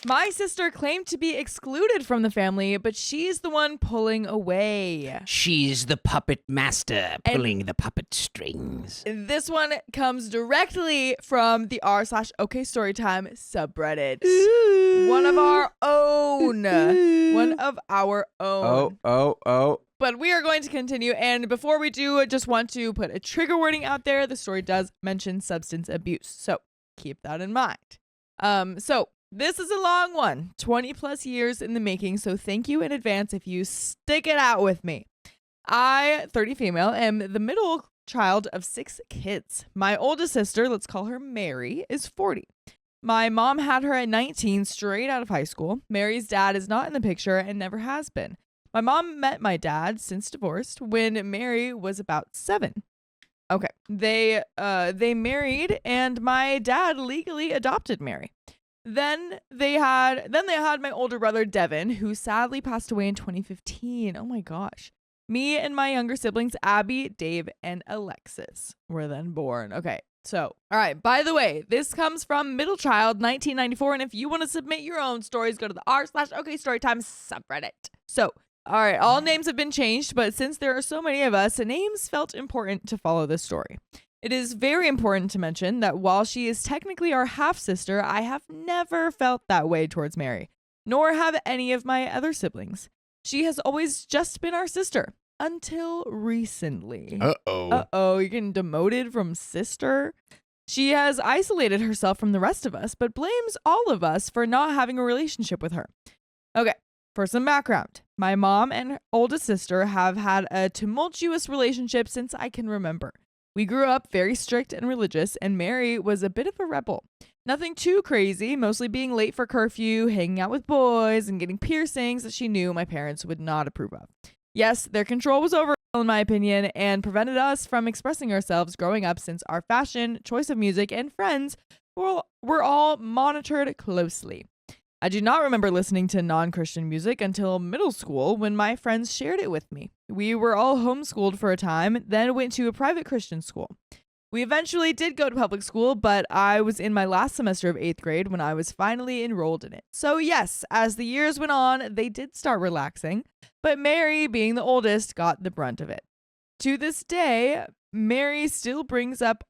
My sister claimed to be excluded from the family, but she's the one pulling away. She's the puppet master pulling the puppet strings. This one comes directly from the r/okstorytime subreddit. Ooh. One of our own. One of our own. Oh. But we are going to continue. And before we do, I just want to put a trigger warning out there. The story does mention substance abuse. So keep that in mind. So this is a long one, 20 plus years in the making. So thank you in advance if you stick it out with me. I, 30 female, am the middle child of 6 kids. My oldest sister, let's call her Mary, is 40. My mom had her at 19 straight out of high school. Mary's dad is not in the picture and never has been. My mom met my dad, since divorced, when Mary was about 7. Okay, they married, and my dad legally adopted Mary. Then they had my older brother Devin, who sadly passed away in 2015. Oh my gosh. Me and my younger siblings, Abby, Dave, and Alexis, were then born. Okay, so, all right, by the way, this comes from Middle Child 1994, and if you want to submit your own stories, go to the r/okstorytime subreddit. So, all right, all names have been changed, but since there are so many of us, names felt important to follow this story. It is very important to mention that while she is technically our half-sister, I have never felt that way towards Mary, nor have any of my other siblings. She has always just been our sister, until recently. Uh-oh, you're getting demoted from sister? She has isolated herself from the rest of us, but blames all of us for not having a relationship with her. Okay, for some background, my mom and her oldest sister have had a tumultuous relationship since I can remember. We grew up very strict and religious, and Mary was a bit of a rebel. Nothing too crazy, mostly being late for curfew, hanging out with boys, and getting piercings that she knew my parents would not approve of. Yes, their control was over, in my opinion, and prevented us from expressing ourselves growing up since our fashion, choice of music, and friends were all monitored closely. I do not remember listening to non-Christian music until middle school when my friends shared it with me. We were all homeschooled for a time, then went to a private Christian school. We eventually did go to public school, but I was in my last semester of 8th grade when I was finally enrolled in it. So yes, as the years went on, they did start relaxing, but Mary, being the oldest, got the brunt of it. To this day, Mary still brings up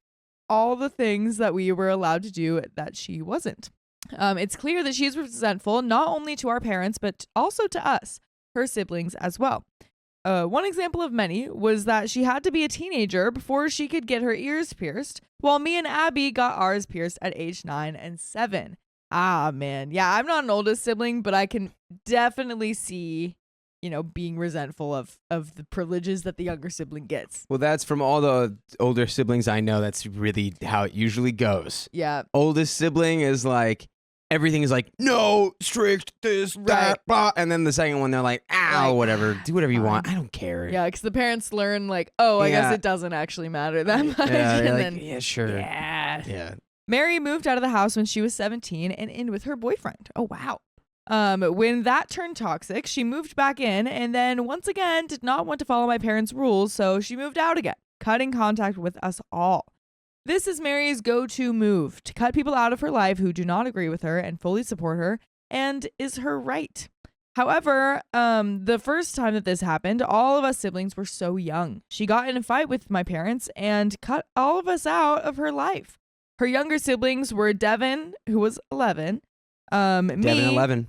all the things that we were allowed to do that she wasn't. It's clear that she's resentful not only to our parents, but also to us, her siblings as well. One example of many was that she had to be a teenager before she could get her ears pierced, while me and Abby got ours pierced at age 9 and 7. Ah, man. Yeah, I'm not an oldest sibling, but I can definitely see, being resentful of the privileges that the younger sibling gets. Well, that's from all the older siblings I know. That's really how it usually goes. Yeah. Oldest sibling is like, everything is like, no, strict, this, that, blah. And then the second one, they're like, whatever, do whatever you want. I don't care. Yeah, because the parents learn I guess it doesn't actually matter that much. Yeah, and like, then, yeah, sure. Yeah. Mary moved out of the house when she was 17 and in with her boyfriend. Oh, wow. When that turned toxic, she moved back in and then once again did not want to follow my parents' rules, so she moved out again, cutting contact with us all. This is Mary's go-to move, to cut people out of her life who do not agree with her and fully support her, and is her right. However, the first time that this happened, all of us siblings were so young. She got in a fight with my parents and cut all of us out of her life. Her younger siblings were Devin, who was 11, Devin, me, 11.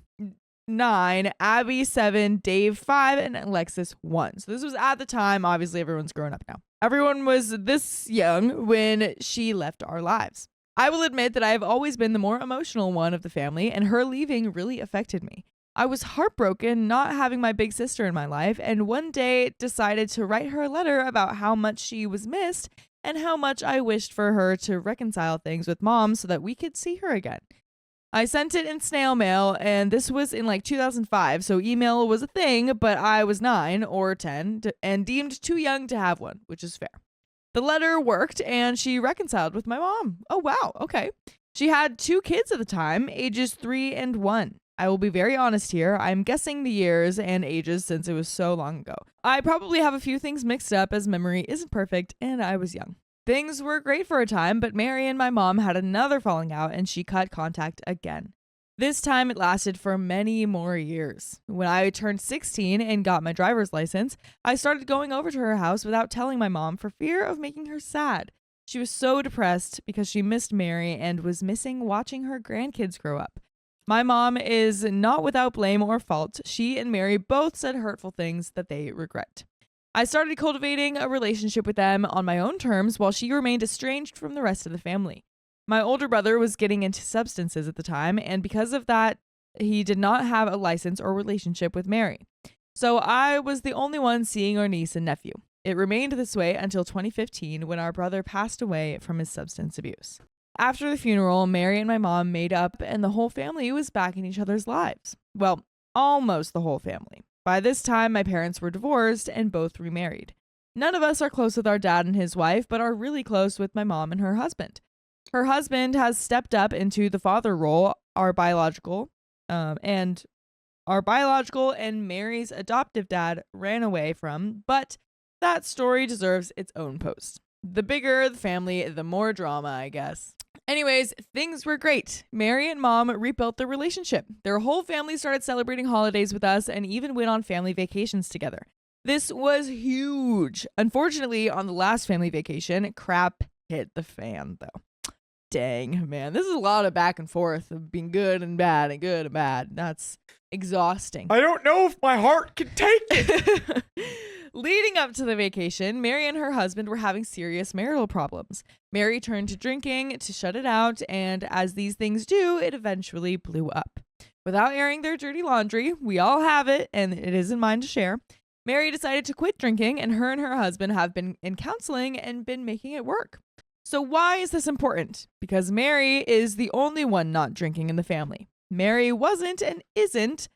9, Abby 7, Dave 5, and Alexis 1. So this was at the time. Obviously, everyone's grown up now. Everyone was this young when she left our lives. I will admit that I have always been the more emotional one of the family, and her leaving really affected me. I was heartbroken not having my big sister in my life, and one day decided to write her a letter about how much she was missed and how much I wished for her to reconcile things with Mom so that we could see her again. I sent it in snail mail, and this was in 2005, so email was a thing, but I was 9 or 10 and deemed too young to have one, which is fair. The letter worked, and she reconciled with my mom. Oh, wow. Okay. She had 2 kids at the time, ages 3 and 1. I will be very honest here. I'm guessing the years and ages since it was so long ago. I probably have a few things mixed up as memory isn't perfect, and I was young. Things were great for a time, but Mary and my mom had another falling out and she cut contact again. This time it lasted for many more years. When I turned 16 and got my driver's license, I started going over to her house without telling my mom for fear of making her sad. She was so depressed because she missed Mary and was missing watching her grandkids grow up. My mom is not without blame or fault. She and Mary both said hurtful things that they regret. I started cultivating a relationship with them on my own terms while she remained estranged from the rest of the family. My older brother was getting into substances at the time, and because of that, he did not have a license or relationship with Mary. So I was the only one seeing our niece and nephew. It remained this way until 2015 when our brother passed away from his substance abuse. After the funeral, Mary and my mom made up and the whole family was back in each other's lives. Well, almost the whole family. By this time, my parents were divorced and both remarried. None of us are close with our dad and his wife, but are really close with my mom and her husband. Her husband has stepped up into the father role, our biological and Mary's adoptive dad ran away from, but that story deserves its own post. The bigger the family, the more drama, I guess. Anyways, things were great. Mary and mom rebuilt their relationship. Their whole family started celebrating holidays with us and even went on family vacations together. This was huge. Unfortunately, on the last family vacation, crap hit the fan, though. Dang, man, this is a lot of back and forth of being good and bad and good and bad. That's exhausting. I don't know if my heart can take it. Leading up to the vacation, Mary and her husband were having serious marital problems. Mary turned to drinking to shut it out, and as these things do, it eventually blew up. Without airing their dirty laundry, we all have it, and it isn't mine to share. Mary decided to quit drinking, and her husband have been in counseling and been making it work. So why is this important? Because Mary is the only one not drinking in the family. Mary wasn't and isn't.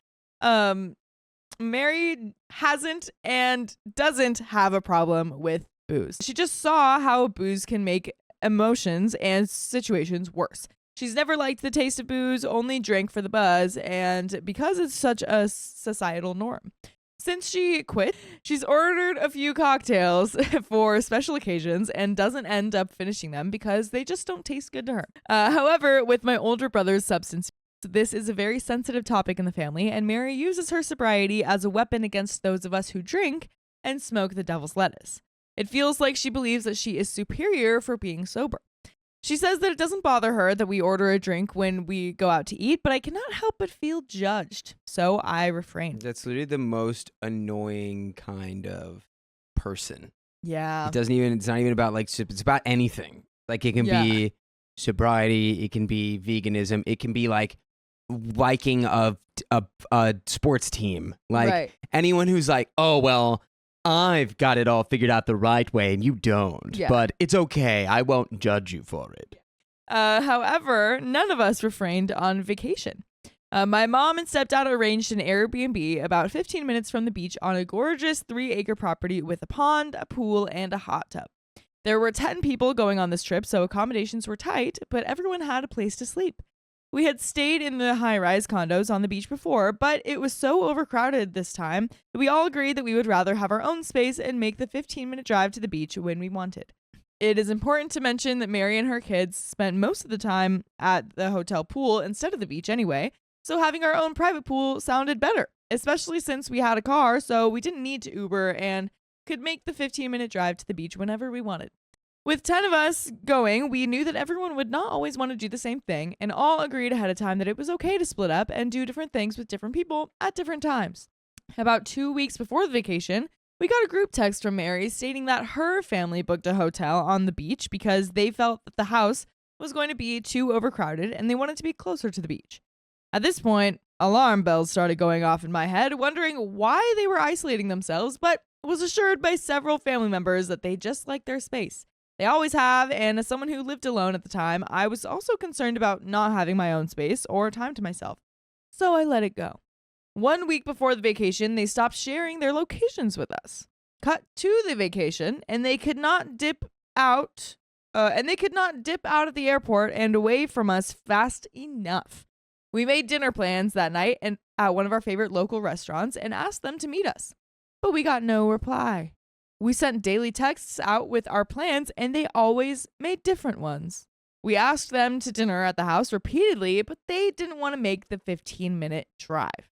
Mary hasn't and doesn't have a problem with booze. She just saw how booze can make emotions and situations worse. She's never liked the taste of booze, only drank for the buzz, and because it's such a societal norm. Since she quit, she's ordered a few cocktails for special occasions and doesn't end up finishing them because they just don't taste good to her. However, with my older brother's substance, this is a very sensitive topic in the family, and Mary uses her sobriety as a weapon against those of us who drink and smoke the devil's lettuce. It feels like she believes that she is superior for being sober. She says that it doesn't bother her that we order a drink when we go out to eat, but I cannot help but feel judged, so I refrain. That's literally the most annoying kind of person. Yeah. It's not even about it's about anything. Like it can be sobriety, it can be veganism, it can be like liking of a sports team. Like anyone who's like, oh, well, I've got it all figured out the right way and you don't, but it's okay. I won't judge you for it. However, none of us refrained on vacation. My mom and stepdad arranged an Airbnb about 15 minutes from the beach on a gorgeous 3-acre property with a pond, a pool, and a hot tub. There were 10 people going on this trip, so accommodations were tight, but everyone had a place to sleep. We had stayed in the high-rise condos on the beach before, but it was so overcrowded this time that we all agreed that we would rather have our own space and make the 15-minute drive to the beach when we wanted. It is important to mention that Mary and her kids spent most of the time at the hotel pool instead of the beach anyway, so having our own private pool sounded better, especially since we had a car, so we didn't need to Uber and could make the 15-minute drive to the beach whenever we wanted. With 10 of us going, we knew that everyone would not always want to do the same thing, and all agreed ahead of time that it was okay to split up and do different things with different people at different times. About 2 weeks before the vacation, we got a group text from Mary stating that her family booked a hotel on the beach because they felt that the house was going to be too overcrowded and they wanted to be closer to the beach. At this point, alarm bells started going off in my head, wondering why they were isolating themselves, but was assured by several family members that they just liked their space. They always have, and as someone who lived alone at the time, I was also concerned about not having my own space or time to myself. So I let it go. 1 week before the vacation, they stopped sharing their locations with us. Cut to the vacation, and they could not dip out of the airport and away from us fast enough. We made dinner plans that night and at one of our favorite local restaurants and asked them to meet us. But we got no reply. We sent daily texts out with our plans, and they always made different ones. We asked them to dinner at the house repeatedly, but they didn't want to make the 15-minute drive.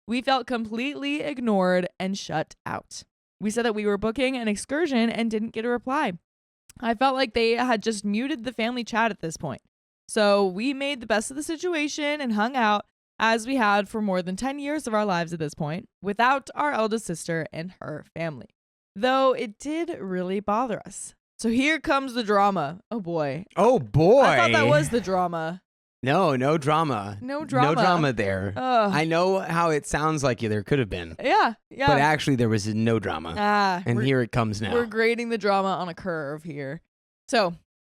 We felt completely ignored and shut out. We said that we were booking an excursion and didn't get a reply. I felt like they had just muted the family chat at this point. So we made the best of the situation and hung out as we had for more than 10 years of our lives at this point, without our eldest sister and her family. Though it did really bother us. So here comes the drama. Oh boy. Oh boy. I thought that was the drama. No drama. No drama. No drama there. I know how it sounds like there could have been. Yeah. But actually there was no drama. And here it comes now. We're grading the drama on a curve here. So,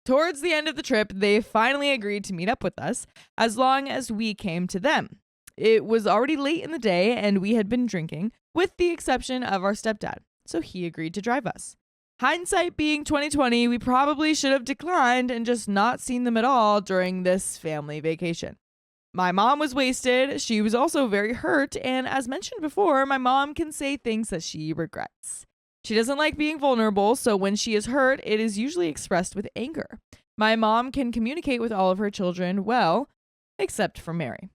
towards the end of the trip, they finally agreed to meet up with us as long as we came to them. It was already late in the day and we had been drinking, with the exception of our stepdad. So he agreed to drive us. Hindsight being 2020, we probably should have declined and just not seen them at all during this family vacation. My mom was wasted. She was also very hurt. And as mentioned before, my mom can say things that she regrets. She doesn't like being vulnerable, so when she is hurt, it is usually expressed with anger. My mom can communicate with all of her children well, except for Mary.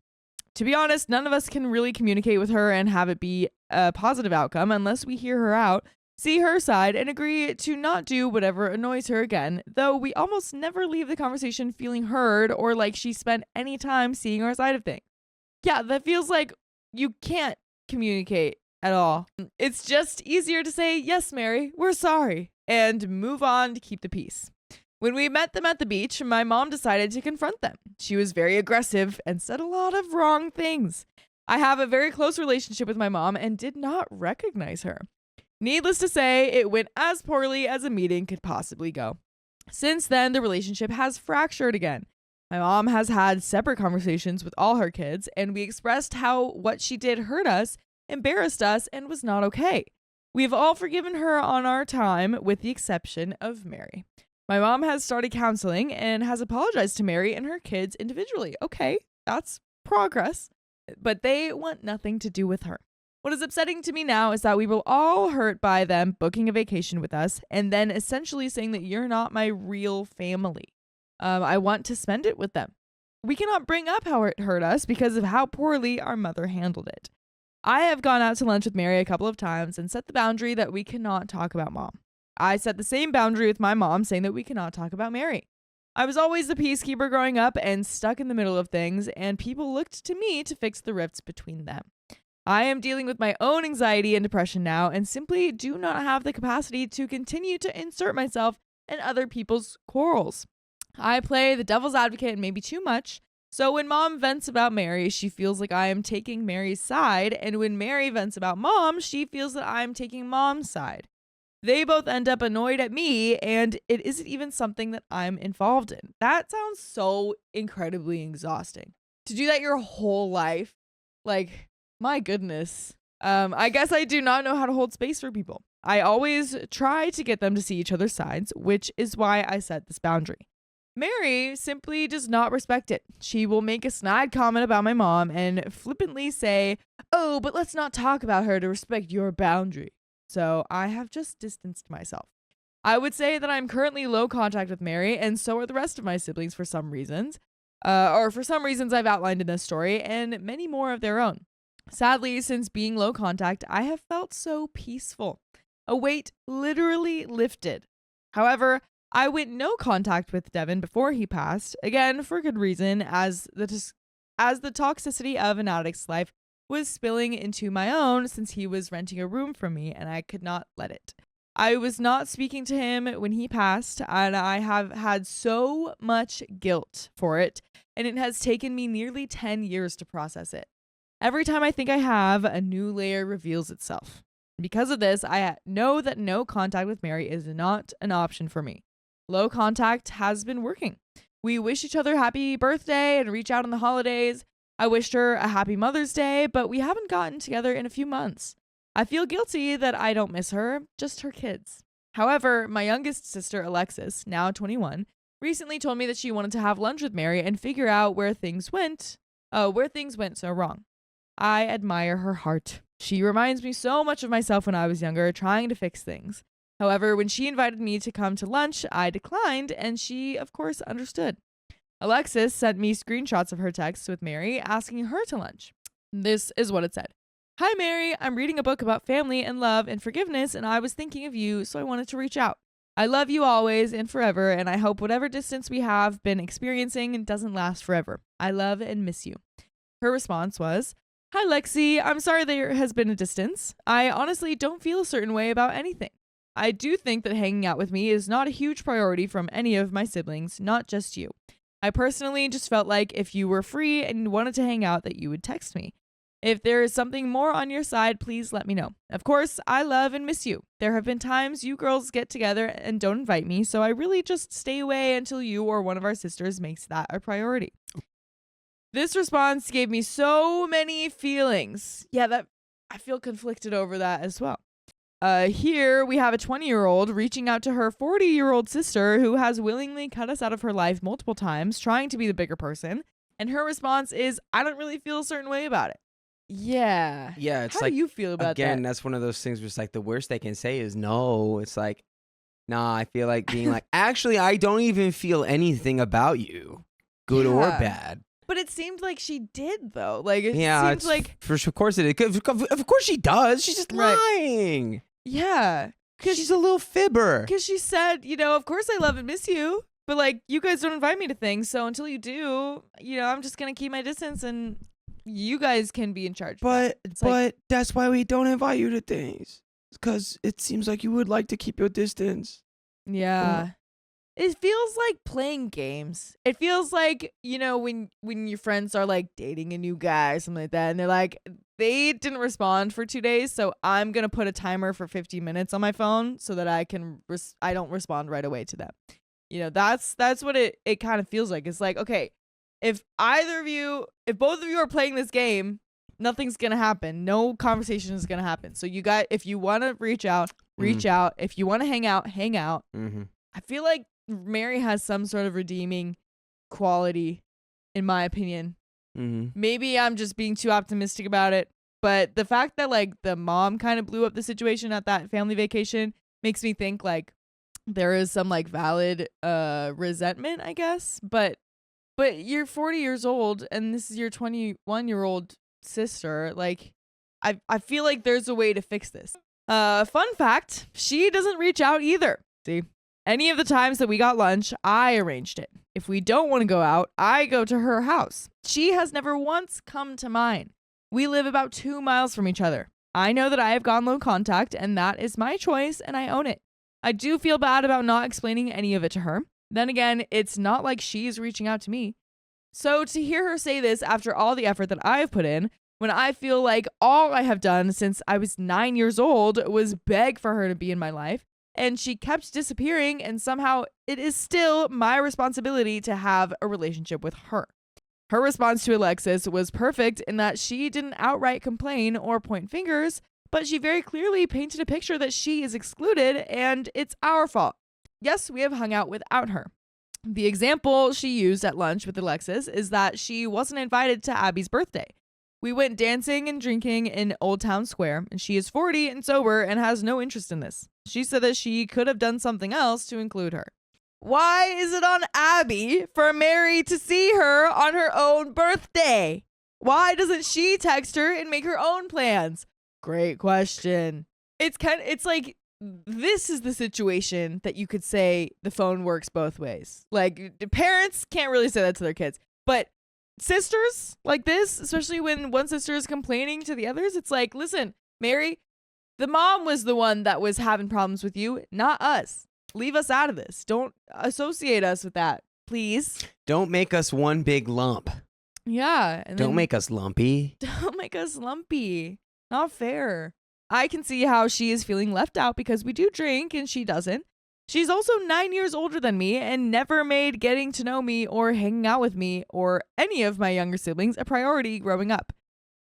To be honest, none of us can really communicate with her and have it be a positive outcome unless we hear her out, see her side, and agree to not do whatever annoys her again, though we almost never leave the conversation feeling heard or like she spent any time seeing our side of things. Yeah, that feels like you can't communicate at all. It's just easier to say, yes, Mary, we're sorry, and move on to keep the peace. When we met them at the beach, my mom decided to confront them. She was very aggressive and said a lot of wrong things. I have a very close relationship with my mom and did not recognize her. Needless to say, it went as poorly as a meeting could possibly go. Since then, the relationship has fractured again. My mom has had separate conversations with all her kids, and we expressed how what she did hurt us, embarrassed us, and was not okay. We have all forgiven her on our time, with the exception of Mary. My mom has started counseling and has apologized to Mary and her kids individually. Okay, that's progress. But they want nothing to do with her. What is upsetting to me now is that we were all hurt by them booking a vacation with us and then essentially saying that you're not my real family. I want to spend it with them. We cannot bring up how it hurt us because of how poorly our mother handled it. I have gone out to lunch with Mary a couple of times and set the boundary that we cannot talk about mom. I set the same boundary with my mom, saying that we cannot talk about Mary. I was always the peacekeeper growing up and stuck in the middle of things, and people looked to me to fix the rifts between them. I am dealing with my own anxiety and depression now and simply do not have the capacity to continue to insert myself in other people's quarrels. I play the devil's advocate maybe too much, so when mom vents about Mary, she feels like I am taking Mary's side, and when Mary vents about mom, she feels that I am taking mom's side. They both end up annoyed at me, and it isn't even something that I'm involved in. That sounds so incredibly exhausting. To do that your whole life, like, my goodness. I guess I do not know how to hold space for people. I always try to get them to see each other's sides, which is why I set this boundary. Mary simply does not respect it. She will make a snide comment about my mom and flippantly say, "Oh, but let's not talk about her to respect your boundary." So I have just distanced myself. I would say that I'm currently low contact with Mary, and so are the rest of my siblings for some reasons, or for some reasons I've outlined in this story, and many more of their own. Sadly, since being low contact, I have felt so peaceful. A weight literally lifted. However, I went no contact with Devin before he passed, again for good reason, as the toxicity of an addict's life was spilling into my own since he was renting a room from me and I could not let it. I was not speaking to him when he passed, and I have had so much guilt for it, and it has taken me nearly 10 years to process it. Every time I think I have, a new layer reveals itself. Because of this, I know that no contact with Mary is not an option for me. Low contact has been working. We wish each other happy birthday and reach out on the holidays. I wished her a happy Mother's Day, but we haven't gotten together in a few months. I feel guilty that I don't miss her, just her kids. However, my youngest sister, Alexis, now 21, recently told me that she wanted to have lunch with Mary and figure out where things went so wrong. I admire her heart. She reminds me so much of myself when I was younger, trying to fix things. However, when she invited me to come to lunch, I declined, and she, of course, understood. Alexis sent me screenshots of her texts with Mary asking her to lunch. This is what it said. Hi, Mary. I'm reading a book about family and love and forgiveness, and I was thinking of you, so I wanted to reach out. I love you always and forever, and I hope whatever distance we have been experiencing doesn't last forever. I love and miss you. Her response was, Hi, Lexi. I'm sorry there has been a distance. I honestly don't feel a certain way about anything. I do think that hanging out with me is not a huge priority from any of my siblings, not just you. I personally just felt like if you were free and wanted to hang out that you would text me. If there is something more on your side, please let me know. Of course, I love and miss you. There have been times you girls get together and don't invite me, so I really just stay away until you or one of our sisters makes that a priority. This response gave me so many feelings. Yeah, that I feel conflicted over that as well. Here we have a 20-year-old reaching out to her 40-year-old sister who has willingly cut us out of her life multiple times, trying to be the bigger person. And her response is, I don't really feel a certain way about it. Yeah. Yeah, it's How like, do you feel about again, that? that's one of those things where it's like the worst they can say is no. It's like, nah, I feel like being like, actually, I don't even feel anything about you, good or Yeah. bad. But it seemed like she did, though. Like, it Yeah, seems like... of course it is. Of course she does. She's just Right. lying. Yeah. She's a little fibber. Because she said, of course I love and miss you, but, like, you guys don't invite me to things, so until you do, I'm just going to keep my distance and you guys can be in charge. But like, that's why we don't invite you to things. Because it seems like you would like to keep your distance. yeah. It feels like playing games. It feels like, when your friends are like dating a new guy or something like that, and they're like, they didn't respond for 2 days, so I'm going to put a timer for 15 minutes on my phone so that I don't respond right away to them. That's what it kind of feels like. It's like, okay, if both of you are playing this game, nothing's going to happen. No conversation is going to happen. So if you want to reach out, reach out. If you want to hang out, hang out. Mm-hmm. I feel like Mary has some sort of redeeming quality, in my opinion. Mm-hmm. Maybe I'm just being too optimistic about it, but the fact that like the mom kind of blew up the situation at that family vacation makes me think like there is some like valid resentment, I guess. But you're 40 years old and this is your 21-year-old sister. Like I feel like there's a way to fix this. Fun fact, she doesn't reach out either. See? Any of the times that we got lunch, I arranged it. If we don't want to go out, I go to her house. She has never once come to mine. We live about 2 miles from each other. I know that I have gone low contact, and that is my choice, and I own it. I do feel bad about not explaining any of it to her. Then again, it's not like she's reaching out to me. So to hear her say this after all the effort that I have put in, when I feel like all I have done since I was 9 years old was beg for her to be in my life, and she kept disappearing, and somehow it is still my responsibility to have a relationship with her. Her response to Alexis was perfect in that she didn't outright complain or point fingers, but she very clearly painted a picture that she is excluded and it's our fault. Yes, we have hung out without her. The example she used at lunch with Alexis is that she wasn't invited to Abby's birthday. We went dancing and drinking in Old Town Square, and she is 40 and sober and has no interest in this. She said that she could have done something else to include her. Why is it on Abby for Mary to see her on her own birthday? Why doesn't she text her and make her own plans? Great question. It's like this is the situation that you could say the phone works both ways. Like parents can't really say that to their kids, but sisters like this, especially when one sister is complaining to the others, it's like, listen, Mary, the mom was the one that was having problems with you, not us. Leave us out of this. Don't associate us with that, please. Don't make us one big lump. Yeah. And don't make us lumpy. Don't make us lumpy. Not fair. I can see how she is feeling left out because we do drink and she doesn't. She's also 9 years older than me and never made getting to know me or hanging out with me or any of my younger siblings a priority growing up.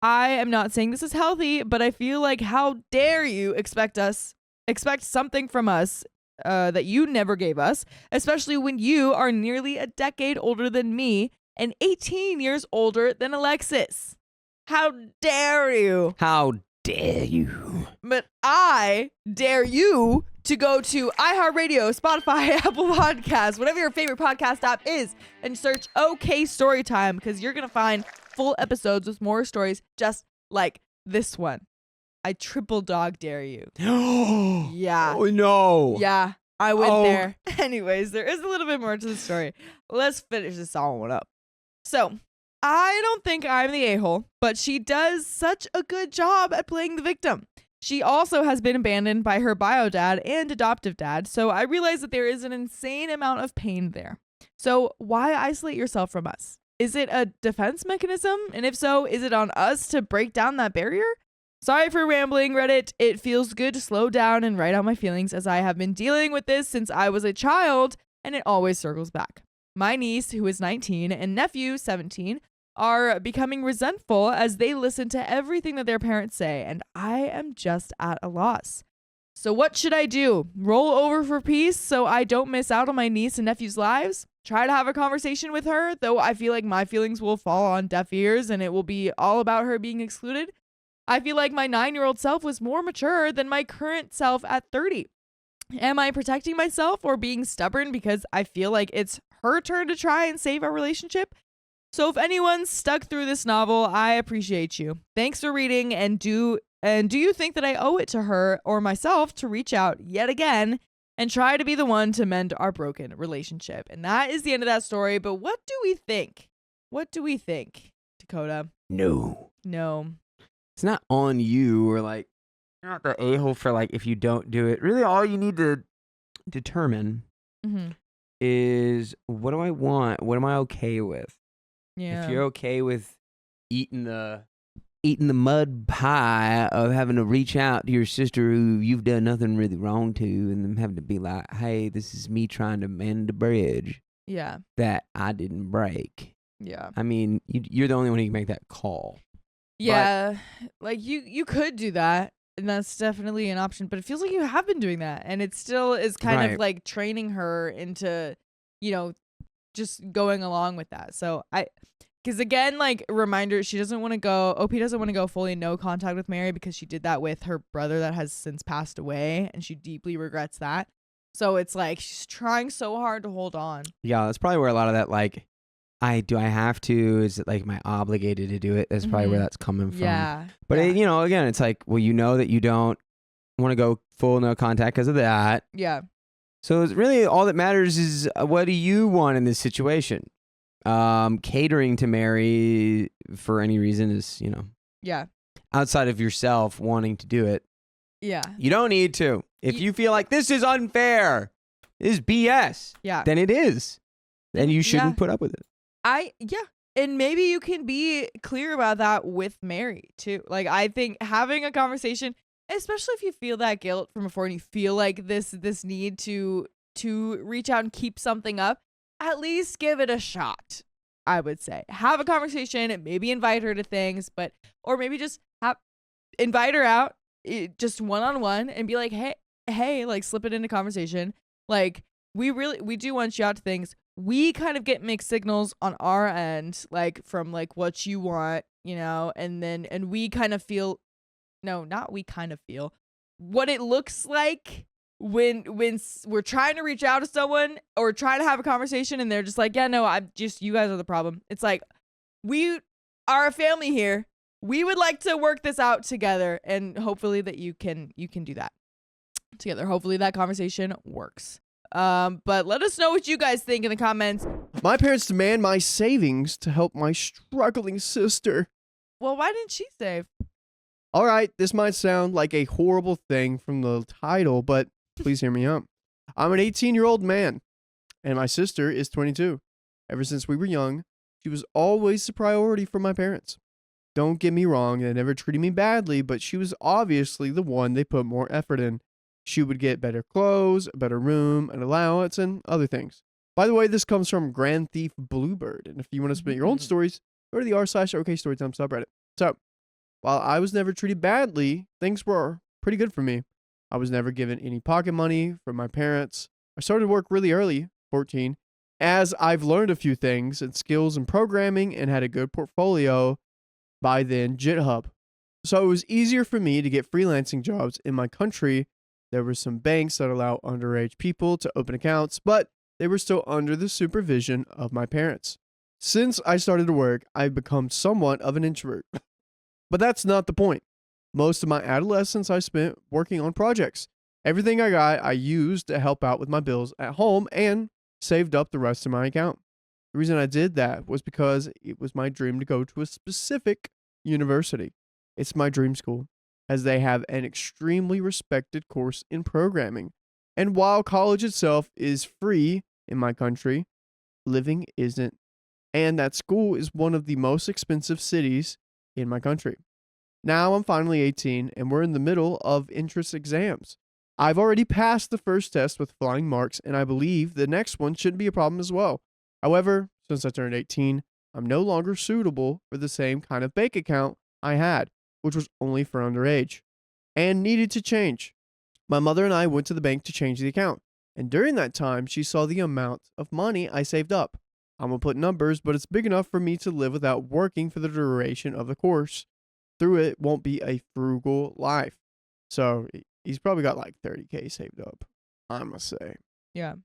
I am not saying this is healthy, but I feel like how dare you expect something from us that you never gave us, especially when you are nearly a decade older than me and 18 years older than Alexis. How dare you? How dare you? But I dare you to go to iHeartRadio, Spotify, Apple Podcasts, whatever your favorite podcast app is, and search OK Storytime, because you're going to find full episodes with more stories just like this one. I triple dog dare you. Yeah. Oh, no. Yeah, I went there. Anyways, there is a little bit more to the story. Let's finish this all one up. So, I don't think I'm the a-hole, but she does such a good job at playing the victim. She also has been abandoned by her bio dad and adoptive dad, so I realize that there is an insane amount of pain there. So why isolate yourself from us? Is it a defense mechanism? And if so, is it on us to break down that barrier? Sorry for rambling, Reddit. It feels good to slow down and write out my feelings, as I have been dealing with this since I was a child, and it always circles back. My niece, who is 19, and nephew, 17, are becoming resentful as they listen to everything that their parents say, and I am just at a loss. So what should I do? Roll over for peace so I don't miss out on my niece and nephew's lives? Try to have a conversation with her, though I feel like my feelings will fall on deaf ears and it will be all about her being excluded? I feel like my 9-year-old self was more mature than my current self at 30. Am I protecting myself or being stubborn because I feel like it's her turn to try and save our relationship? So if anyone's stuck through this novel, I appreciate you. Thanks for reading, and do you think that I owe it to her or myself to reach out yet again and try to be the one to mend our broken relationship? And that is the end of that story, but what do we think? What do we think, Dakota? No. It's not on you, or like, you're not the a-hole for like if you don't do it. Really, all you need to determine is, what do I want? What am I okay with? Yeah. If you're okay with eating the mud pie of having to reach out to your sister who you've done nothing really wrong to, and them having to be like, hey, this is me trying to mend a bridge that I didn't break. Yeah. I mean, you're the only one who can make that call. Yeah. Like you could do that, and that's definitely an option, but it feels like you have been doing that, and it still is kind of like training her into, just going along with that. So because again, like, reminder, she doesn't want to go, OP doesn't want to go fully no contact with Mary because she did that with her brother that has since passed away, and she deeply regrets that. So it's like she's trying so hard to hold on. Yeah, that's probably where a lot of that, like, I have to, is it like, am I obligated to do it? That's probably where that's coming from. Yeah. But again, it's like, well, that you don't want to go full no contact because of that. Yeah. So it's really all that matters is, what do you want in this situation? Catering to Mary for any reason is, yeah, outside of yourself wanting to do it. Yeah. You don't need to. If you feel like this is unfair, this is BS, then it is. Then you shouldn't put up with it. And maybe you can be clear about that with Mary too. Like, I think having a conversation, especially if you feel that guilt from before and you feel like this need to reach out and keep something up, at least give it a shot. I would say have a conversation and maybe invite her to things, or maybe just invite her out just one-on-one and be like, hey, like, slip it into conversation. Like, we do want you out to things. We kind of get mixed signals on our end, like, from like what you want, and we kind of feel, what it looks like when we're trying to reach out to someone or trying to have a conversation and they're just like, yeah, no, you guys are the problem. It's like, we are a family here. We would like to work this out together, and hopefully that you can do that together. Hopefully that conversation works. But let us know what you guys think in the comments. My parents demand my savings to help my struggling sister. Well, why didn't she save? All right, this might sound like a horrible thing from the title, but please hear me out. I'm an 18-year-old man, and my sister is 22. Ever since we were young, she was always the priority for my parents. Don't get me wrong, they never treated me badly, but she was obviously the one they put more effort in. She would get better clothes, a better room, an allowance, and other things. By the way, this comes from Grand Thief Bluebird, and if you want to submit your own stories, go to the r/OKstorytime subreddit. So, while I was never treated badly, things were pretty good for me. I was never given any pocket money from my parents. I started work really early, 14, as I've learned a few things and skills in programming and had a good portfolio by then GitHub. So it was easier for me to get freelancing jobs in my country There were some banks that allow underage people to open accounts, but they were still under the supervision of my parents. Since I started to work, I've become somewhat of an introvert. But that's not the point. Most of my adolescence I spent working on projects. Everything I got, I used to help out with my bills at home and saved up the rest of my account. The reason I did that was because it was my dream to go to a specific university. It's my dream school, as they have an extremely respected course in programming. And while college itself is free in my country, living isn't. And that school is one of the most expensive cities in my country. Now I'm finally 18 and we're in the middle of entrance exams. I've already passed the first test with flying marks and I believe the next one shouldn't be a problem as well. However, since I turned 18, I'm no longer suitable for the same kind of bank account I had, which was only for underage, and needed to change. My mother and I went to the bank to change the account, and during that time, she saw the amount of money I saved up. I'm going to put numbers, but it's big enough for me to live without working for the duration of the course. Through it won't be a frugal life. So he's probably got like 30K saved up, I must say. Yeah.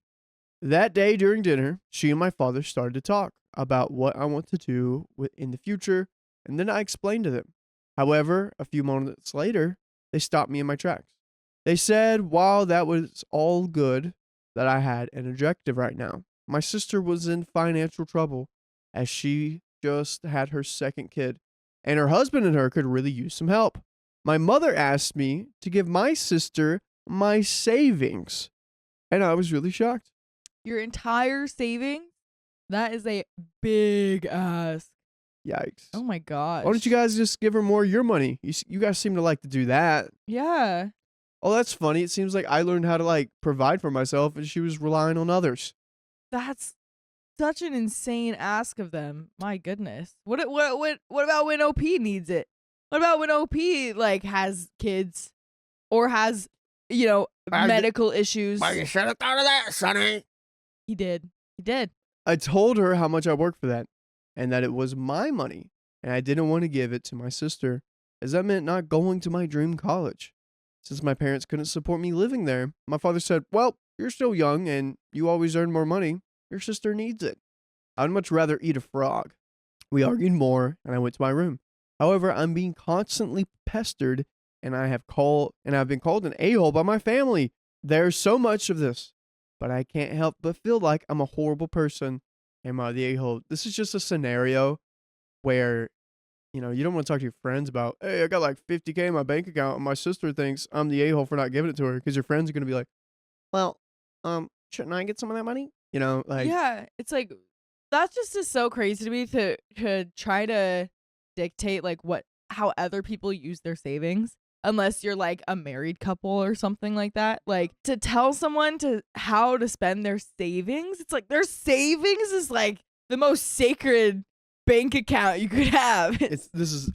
That day during dinner, she and my father started to talk about what I want to do in the future, and then I explained to them. However, a few moments later, they stopped me in my tracks. They said, while that was all good, that I had an objective right now. My sister was in financial trouble as she just had her second kid, and her husband and her could really use some help. My mother asked me to give my sister my savings, and I was really shocked. Your entire savings? That is a big ask. Yikes. Oh my gosh. Why don't you guys just give her more of your money? You guys seem to like to do that. Yeah. Oh, that's funny. It seems like I learned how to like provide for myself and she was relying on others. That's such an insane ask of them. My goodness. What about when OP needs it? What about when OP like has kids or has, medical issues? Well, you should have thought of that, Sonny. He did. He did. I told her how much I worked for that and that it was my money and I didn't want to give it to my sister as that meant not going to my dream college. Since my parents couldn't support me living there, my father said, well, you're still young and you always earn more money. Your sister needs it. I'd much rather eat a frog. We argued more and I went to my room. However, I'm being constantly pestered and I've been called an a-hole by my family. There's so much of this, but I can't help but feel like I'm a horrible person. Am I the a-hole? This is just a scenario where, you don't want to talk to your friends about, hey, I got like 50K in my bank account and my sister thinks I'm the a-hole for not giving it to her because your friends are going to be like, well, shouldn't I get some of that money? Yeah, it's like that's just is so crazy to me to try to dictate like how other people use their savings unless you're like a married couple or something like that. Like to tell someone how to spend their savings, it's like their savings is like the most sacred bank account you could have. This is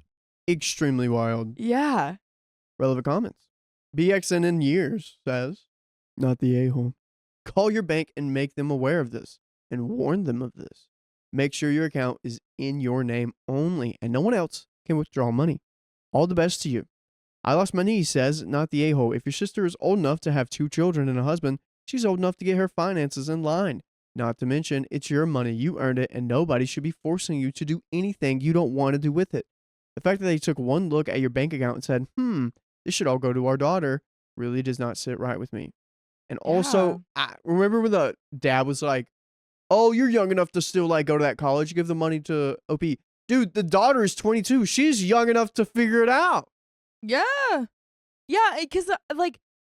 extremely wild. Yeah. Relevant comments. BXN years says, not the a-hole. Call your bank and make them aware of this and warn them of this. Make sure your account is in your name only and no one else can withdraw money. All the best to you. I lost my niece says, not the a-hole. If your sister is old enough to have 2 children and a husband, she's old enough to get her finances in line. Not to mention, it's your money. You earned it and nobody should be forcing you to do anything you don't want to do with it. The fact that they took one look at your bank account and said, this should all go to our daughter really does not sit right with me. And also, I remember when the dad was like, oh, you're young enough to still like go to that college. Give the money to OP. Dude, the daughter is 22. She's young enough to figure it out. Yeah. Yeah, because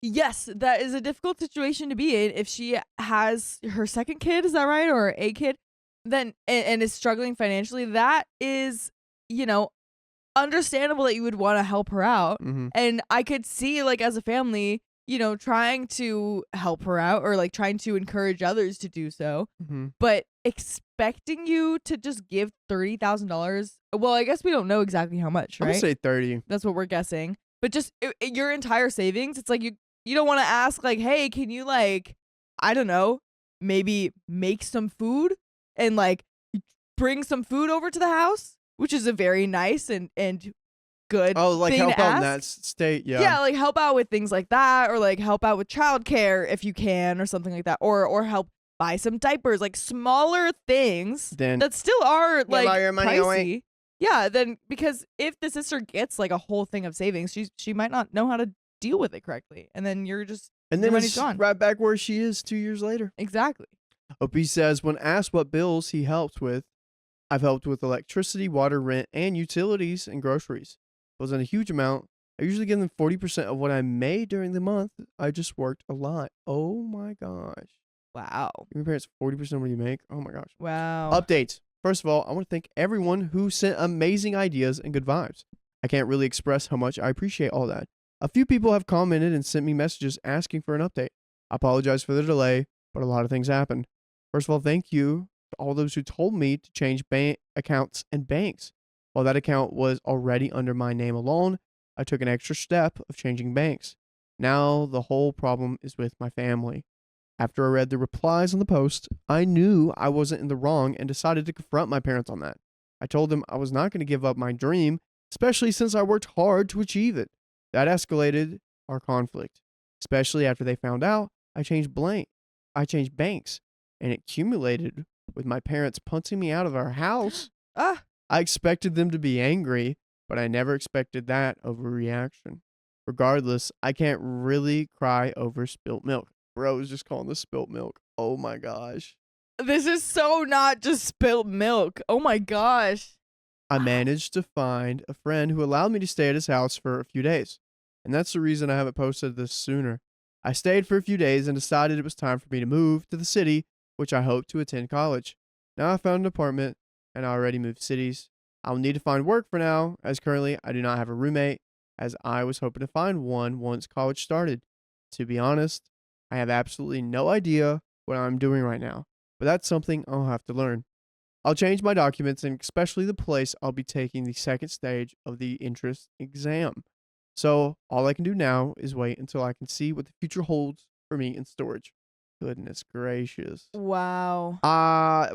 yes, that is a difficult situation to be in if she has her second kid, is that right? Or a kid, then and is struggling financially. That is, understandable that you would want to help her out. Mm-hmm. And I could see like as a family, trying to help her out or like trying to encourage others to do so. Mm-hmm. But expecting you to just give $30,000. Well, I guess we don't know exactly how much, right? I would say 30. That's what we're guessing. But just your entire savings, it's like you don't want to ask like, hey, can you like, I don't know, maybe make some food and like bring some food over to the house, which is a very nice and good Oh, like thing help to out ask. in that state. Yeah. Yeah, like help out with things like that, or like help out with childcare if you can, or something like that, or help buy some diapers, like smaller things Then that still are like all your money pricey. away. Yeah, then because if the sister gets like a whole thing of savings, she might not know how to deal with it correctly, and then you're just and your then money's it's gone. right back where she is 2 years later. Exactly. OP says, when asked what bills he helped with, I've helped with electricity, water, rent, and utilities and groceries. It wasn't a huge amount. I usually give them 40% of what I made during the month. I just worked a lot. Oh my gosh. Wow. Give your parents 40% of what you make? Oh my gosh. Wow. Updates. First of all, I want to thank everyone who sent amazing ideas and good vibes. I can't really express how much I appreciate all that. A few people have commented and sent me messages asking for an update. I apologize for the delay, but a lot of things happened. First of all, thank you to all those who told me to change bank accounts and banks. While that account was already under my name alone, I took an extra step of changing banks. Now the whole problem is with my family. After I read the replies on the post, I knew I wasn't in the wrong and decided to confront my parents on that. I told them I was not going to give up my dream, especially since I worked hard to achieve it. That escalated our conflict, especially after they found out I changed banks, and it accumulated with my parents punching me out of our house. I expected them to be angry, but I never expected that overreaction. Regardless, I can't really cry over spilt milk. Bro is just calling this spilt milk. Oh my gosh. This is so not just spilt milk. Oh my gosh. I managed to find a friend who allowed me to stay at his house for a few days. And that's the reason I haven't posted this sooner. I stayed for a few days and decided it was time for me to move to the city, which I hope to attend college. Now I found an apartment and I already moved cities. I'll need to find work for now, as currently I do not have a roommate, as I was hoping to find one once college started. To be honest, I have absolutely no idea what I'm doing right now, but that's something I'll have to learn. I'll change my documents and especially the place I'll be taking the second stage of the entrance exam. So all I can do now is wait until I can see what the future holds for me in storage. Goodness gracious. Wow.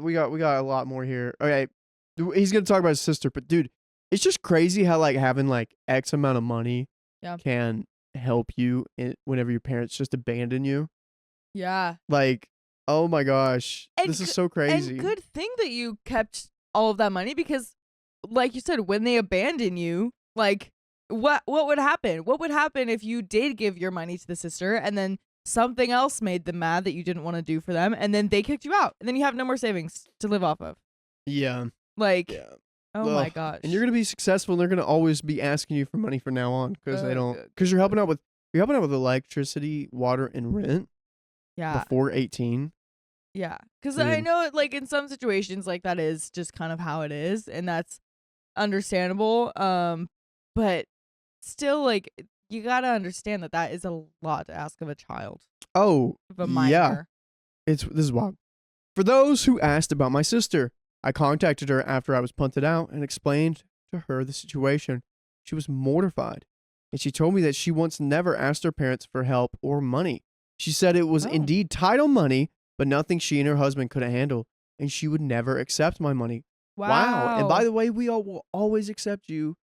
We got a lot more here. Okay. He's going to talk about his sister, but dude, it's just crazy how like having like X amount of money can help you whenever your parents just abandon you. Yeah. Like, oh my gosh, And this is so crazy. And good thing that you kept all of that money, because like you said, when they abandon you, like what would happen? What would happen if you did give your money to the sister and then something else made them mad that you didn't want to do for them, and then they kicked you out, and then you have no more savings to live off of? Yeah. Like, Yeah. oh my gosh. And you're gonna be successful, and they're gonna always be asking you for money from now on because they don't, good. because you're helping out with electricity, water, and rent Yeah. before 18. Yeah. Because I Dude. know, like, in some situations, like, that is just kind of how it is, and that's understandable. But still, like, you gotta understand that that is a lot to ask of a child, Oh, of a minor. yeah. This is wild. For those who asked about my sister, I contacted her after I was punted out and explained to her the situation. She was mortified, and she told me that she once never asked her parents for help or money. She said it was indeed title money, but nothing she and her husband could handle, and she would never accept my money. Wow. And by the way, we all will always accept you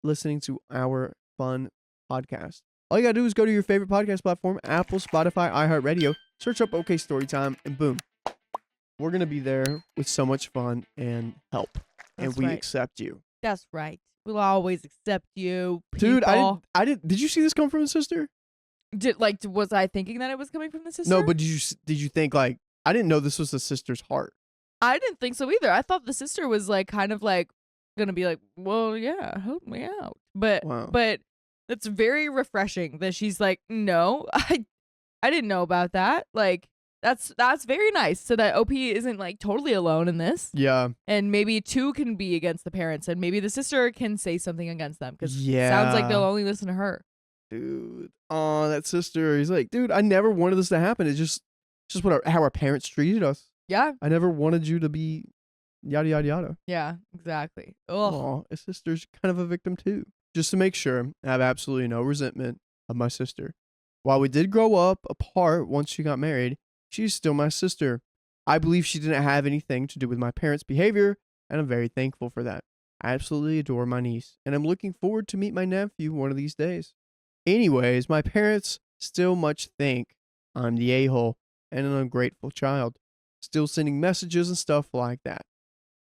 listening to our fun podcast. All you gotta do is go to your favorite podcast platform, Apple, Spotify, iHeartRadio, search up OK Storytime, and boom. We're gonna be there with so much fun and help. And we accept you. That's right. We'll always accept you, Dude, people. did you see this come from a sister? Was I thinking that it was coming from the sister? No, but did you think like, I didn't know this was the sister's heart. I didn't think so either. I thought the sister was like kind of like gonna be like, well, yeah, help me out. But it's very refreshing that she's like, no, I didn't know about that. Like, that's very nice. So that OP isn't like totally alone in this. Yeah. And maybe two can be against the parents, and maybe the sister can say something against them, because it sounds like they'll only listen to her. Dude, oh, that sister. He's like, dude, I never wanted this to happen. It's just how our parents treated us. Yeah. I never wanted you to be yada yada yada. Yeah, exactly. Ugh. Oh, his sister's kind of a victim too. Just to make sure, I have absolutely no resentment of my sister. While we did grow up apart once she got married, she's still my sister. I believe she didn't have anything to do with my parents' behavior, and I'm very thankful for that. I absolutely adore my niece, and I'm looking forward to meet my nephew one of these days. Anyways, my parents still much think I'm the a-hole and an ungrateful child, still sending messages and stuff like that.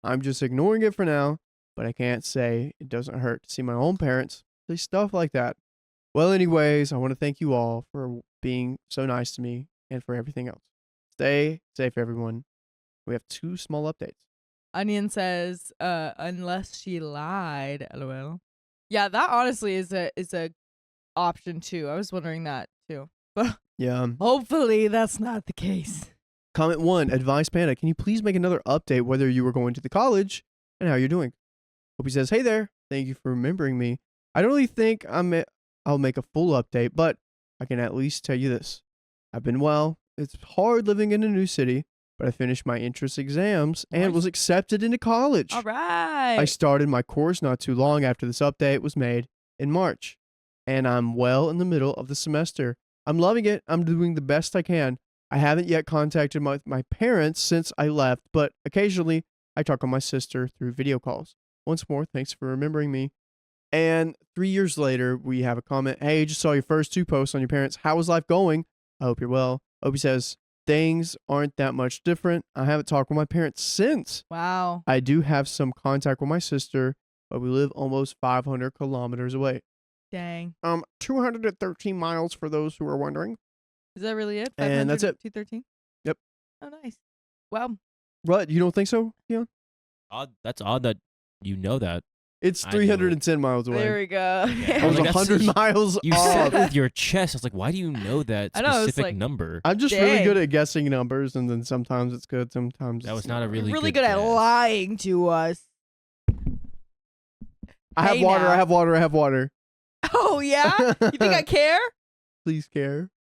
I'm just ignoring it for now, but I can't say it doesn't hurt to see my own parents say stuff like that. Well, anyways, I want to thank you all for being so nice to me and for everything else. Stay safe, everyone. We have 2 small updates. Onion says, unless she lied, lol. Yeah, that honestly is a option too. I was wondering that too. But Yeah. hopefully that's not the case. Comment 1, Advice Panda, can you please make another update whether you were going to the college and how you're doing? Hope he says, hey there, thank you for remembering me. I don't really think I'll make a full update, but I can at least tell you this. I've been well. It's hard living in a new city, but I finished my entrance exams and was accepted into college. All right. I started my course not too long after this update was made in March, and I'm well in the middle of the semester. I'm loving it. I'm doing the best I can. I haven't yet contacted my parents since I left, but occasionally I talk with my sister through video calls. Once more, thanks for remembering me. And 3 years later, we have a comment. Hey, just saw your first 2 posts on your parents. How is life going? I hope you're well. Opie says, things aren't that much different. I haven't talked with my parents since. Wow. I do have some contact with my sister, but we live almost 500 kilometers away. Dang. 213 miles for those who are wondering. Is that really it? And that's it. 213? Yep. Oh, nice. Well, What? You don't think so? Yeah. That's odd that you know that. It's I know 310 miles away. there we go. I was Like, that's- 100 miles You said off. with your chest. I was like, why do you know that I know, it's specific like- number? I'm just really Dang. good at guessing numbers, and then sometimes it's good, sometimes That was it's not a really really good good at guess. lying to us. I have Hey water, now. I have water, I have water. Oh, yeah? You think I care? Please care.